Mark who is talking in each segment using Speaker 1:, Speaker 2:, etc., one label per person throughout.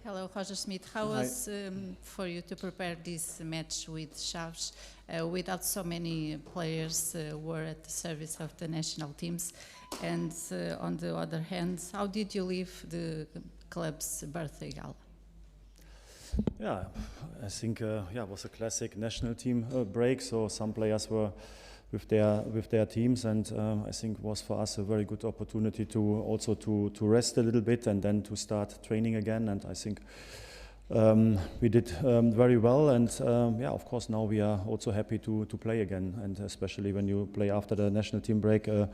Speaker 1: Hello, Roger Smith. How was for you to prepare this match with Chaves without so many players were at the service of the national teams? And on the other hand, how did you leave the club's birthday gala?
Speaker 2: Yeah, I think it was a classic national team break. So some players were with their teams, and I think it was for us a very good opportunity to also to rest a little bit and then to start training again. And I think we did very well. And of course now we are also happy to play again. And especially when you play after the national team break, a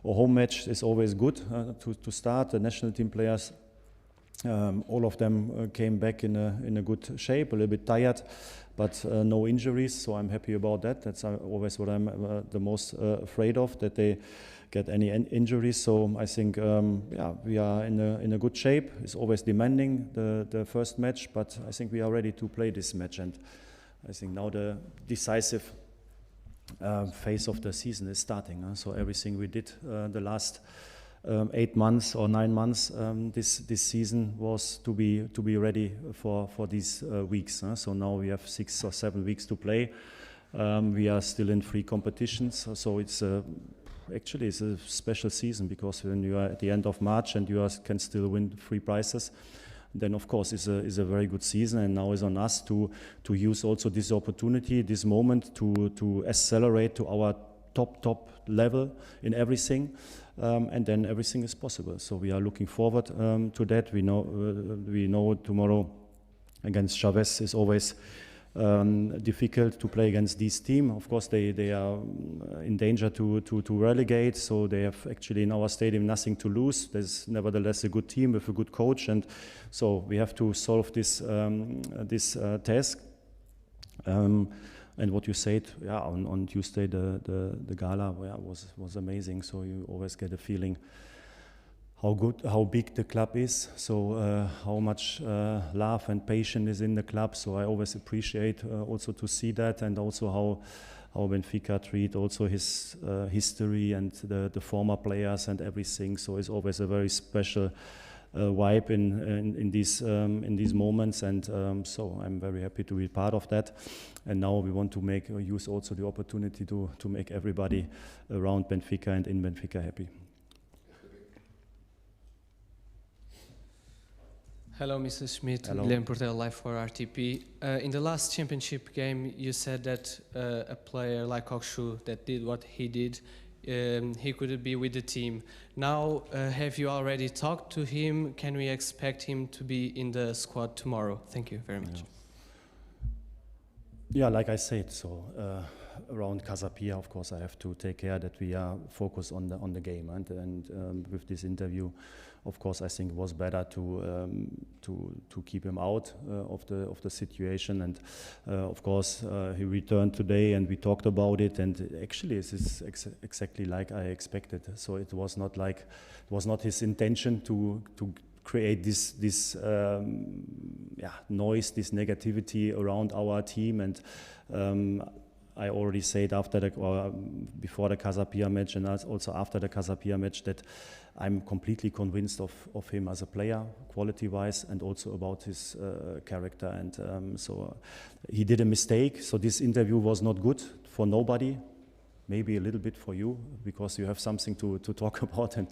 Speaker 2: home match is always good to start. The national team players. All of them came back in a good shape, a little bit tired, but no injuries, so I'm happy about that. That's always what I'm the most afraid of, that they get any injuries. So I think we are in a good shape. It's always demanding the first match, but I think we are ready to play this match, and I think now the decisive phase of the season is starting. So everything we did the last 8 months or 9 months this season was to be ready for these weeks. So now we have 6 or 7 weeks to play. We are still in 3 competitions, so it's actually it's a special season, because when you are at the end of March and you can still win 3 prizes, then of course is a very good season. And now it's on us to use also this opportunity, this moment to accelerate to our top level in everything. And then everything is possible. So we are looking forward to that. We know tomorrow against Chavez is always difficult to play against this team. Of course, they are in danger to relegate. So they have actually in our stadium nothing to lose. There's nevertheless a good team with a good coach, and so we have to solve this task. And what you said, on Tuesday, the gala was amazing. So you always get a feeling how big the club is. So how much love and patience is in the club. So I always appreciate also to see that, and also how Benfica treat also his history and the former players and everything. So it's always a very special vibe in these moments, and so I'm very happy to be part of that. And now we want to use also the opportunity to make everybody around Benfica and in Benfica happy.
Speaker 3: Hello, Mr. Schmidt.
Speaker 2: Hello.
Speaker 3: Guilherme Portela, live for RTP. In the last championship game, you said that a player like Kökçü that did what he did, he couldn't be with the team. Now, have you already talked to him? Can we expect him to be in the squad tomorrow? Thank you very much.
Speaker 2: Yeah, like I said, so around Casapia, of course, I have to take care that we are focused on the game, and with this interview, of course, I think it was better to keep him out of the situation. And of course, he returned today, and we talked about it. And actually, it is exactly like I expected. So it was not his intention to create this noise, this negativity around our team. And I already said before the Casapia match, and also after the Casapia match, that I'm completely convinced of him as a player, quality-wise, and also about his character. And so he did a mistake. So this interview was not good for nobody. Maybe a little bit for you, because you have something to talk about and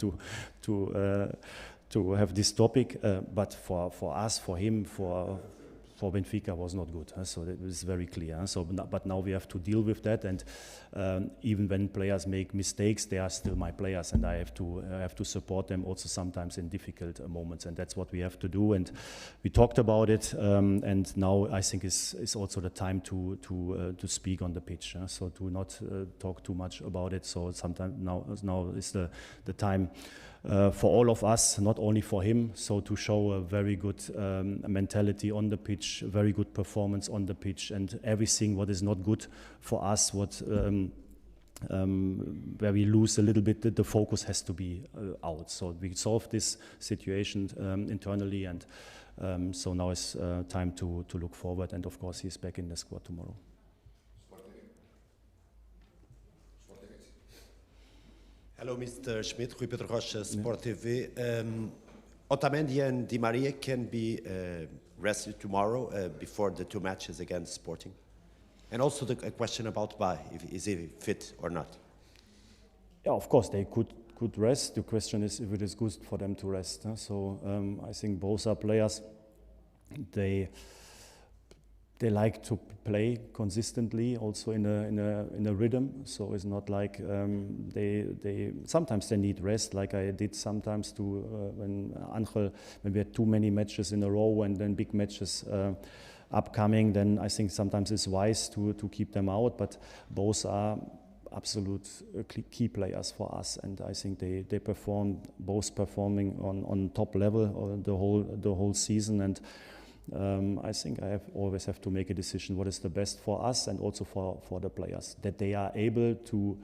Speaker 2: to have this topic. But for us, for him, for Benfica was not good. So it was very clear. So, but now we have to deal with that. And even when players make mistakes, they are still my players, and I have to support them also sometimes in difficult moments. And that's what we have to do. And we talked about it. And now I think is also the time to speak on the pitch. So to not talk too much about it. So sometimes now is the time. For all of us, not only for him, so to show a very good mentality on the pitch, very good performance on the pitch, and everything what is not good for us, where we lose a little bit, the focus has to be out. So we solve this situation internally, and so now it's time to look forward, and of course he's back in the squad tomorrow.
Speaker 4: Hello, Mr. Schmidt, Rui Pedro Rocha, Sport TV. Otamendi and Di Maria can be rested tomorrow before the 2 matches against Sporting. And also a question about Bay, is he fit or not?
Speaker 2: Yeah, of course they could rest. The question is if it is good for them to rest. So I think both are players. They like to play consistently, also in a rhythm. So it's not like they sometimes they need rest, like I did sometimes when we had too many matches in a row and then big matches upcoming. Then I think sometimes it's wise to keep them out. But both are absolute key players for us, and I think they both performing on top level the whole season. And I think I always have to make a decision what is the best for us and also for the players, that they are able to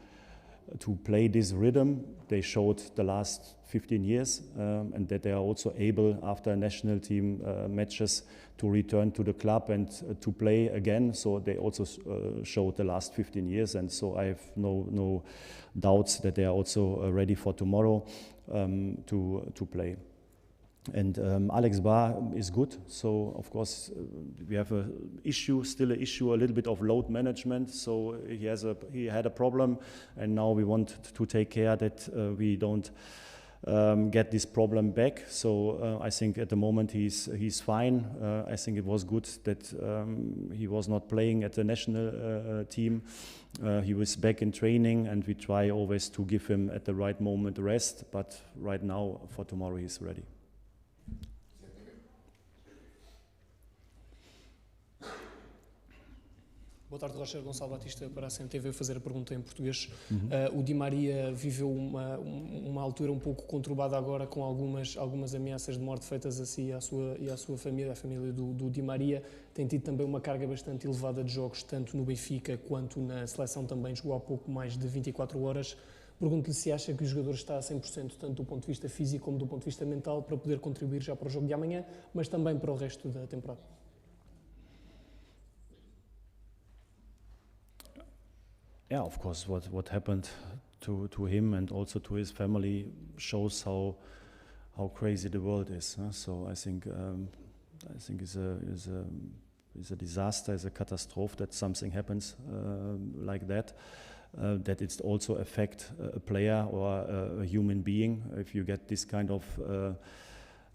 Speaker 2: play this rhythm they showed the last 15 years, and that they are also able after national team matches to return to the club and to play again. So they also showed the last 15 years, and so I have no doubts that they are also ready for tomorrow to play. And Alex Ba is good, so of course we have still an issue, a little bit of load management. So he had a problem, and now we want to take care that we don't get this problem back. So I think at the moment he's fine. I think it was good that he was not playing at the national team. He was back in training, and we try always to give him at the right moment rest. But right now, for tomorrow, he's ready.
Speaker 5: Boa tarde, Roger Gonçalo Batista para a CMTV, fazer a pergunta em português. O Di Maria viveu uma altura um pouco conturbada agora, com algumas ameaças de morte feitas a si e à sua família, a família do Di Maria. Tem tido também uma carga bastante elevada de jogos, tanto no Benfica quanto na seleção também, jogou há pouco mais de 24 horas. Pergunto-lhe se acha que o jogador está a 100%, tanto do ponto de vista físico como do ponto de vista mental, para poder contribuir já para o jogo de amanhã, mas também para o resto da temporada.
Speaker 2: Yeah, of course, what happened to him and also to his family shows how crazy the world is. So I think it's a disaster, it's a catastrophe that something happens like that. That it also affect a player or a human being. If you get this kind of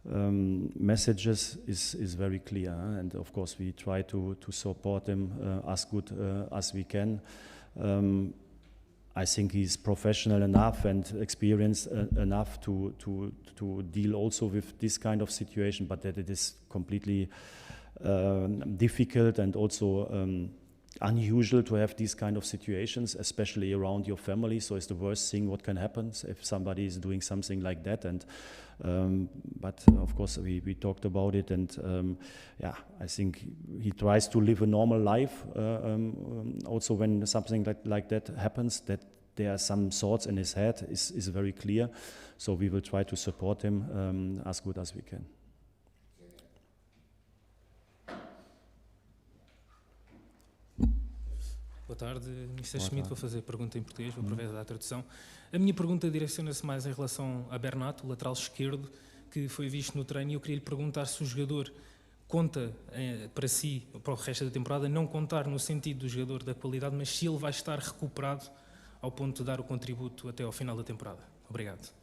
Speaker 2: messages, is very clear. And of course, we try to support him as good as we can. I think he's professional enough and experienced enough to deal also with this kind of situation, but that it is completely difficult and also unusual to have these kind of situations, especially around your family. So it's the worst thing what can happen if somebody is doing something like that. And but of course we talked about it, and yeah, I think he tries to live a normal life. Also, when something like that happens, that there are some thoughts in his head is very clear. So we will try to support him as good as we can.
Speaker 6: Boa tarde, Mr. Schmidt. Vou fazer a pergunta em português, vou aproveitar a tradução. A minha pergunta direciona-se mais em relação a Bernat, o lateral esquerdo, que foi visto no treino, e eu queria lhe perguntar se o jogador conta para si, para o resto da temporada, não contar no sentido do jogador da qualidade, mas se ele vai estar recuperado ao ponto de dar o contributo até ao final da temporada. Obrigado.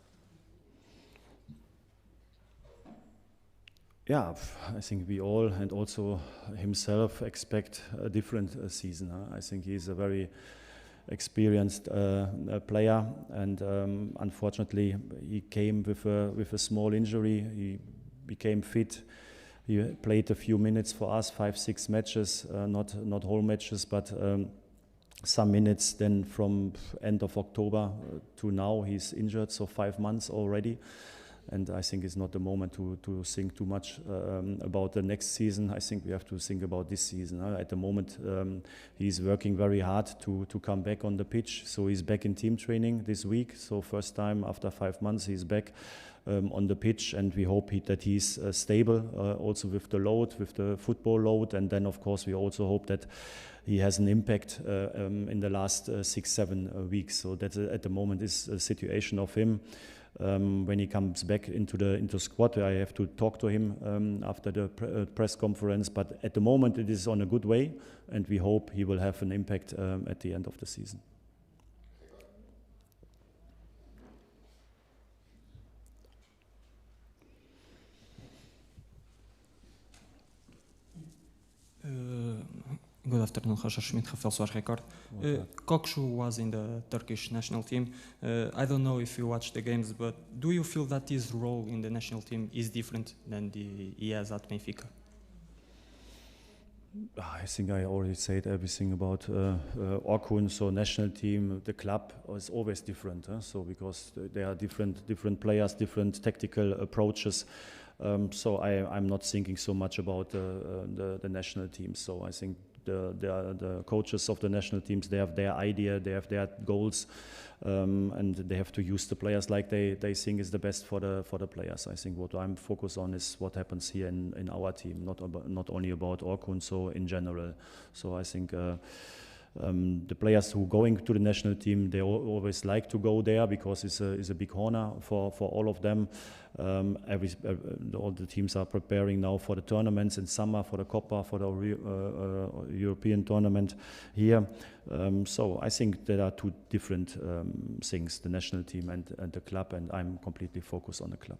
Speaker 2: Yeah, I think we all, and also himself, expect a different season. I think he's a very experienced player, and unfortunately he came with a small injury. He became fit. He played a few minutes for us, 5-6 matches, not whole matches, but some minutes. Then from end of October to now, he's injured, so 5 months already. And I think it's not the moment to think too much about the next season. I think we have to think about this season. At the moment, he's working very hard to come back on the pitch. So he's back in team training this week. So first time after 5 months, he's back on the pitch. And we hope that he's stable also with the load, with the football load. And then, of course, we also hope that he has an impact in the last 6-7 weeks. So that at the moment is a situation of him. when he comes back into the squad, I have to talk to him after the press conference. But at the moment, it is on a good way, and we hope he will have an impact at the end of the season.
Speaker 7: Good afternoon, Roger Schmidt, Rafael Soares Record. Kökçü was in the Turkish national team. I don't know if you watch the games, but do you feel that his role in the national team is different than he has at Benfica?
Speaker 2: I think I already said everything about Orkun. So national team, the club is always different. So because there are different players, different tactical approaches. So I'm not thinking so much about the national team. So I think the coaches of the national teams, they have their idea, they have their goals, and they have to use the players like they think is the best for the players. I think what I'm focused on is what happens here in our team, not only about Orkun, so in general. So I think the players who going to the national team, they always like to go there because it's a big honor for all of them. All the teams are preparing now for the tournaments in summer, for the Copa, for the European tournament here. So I think there are two different things, the national team and the club, and I'm completely focused on the club.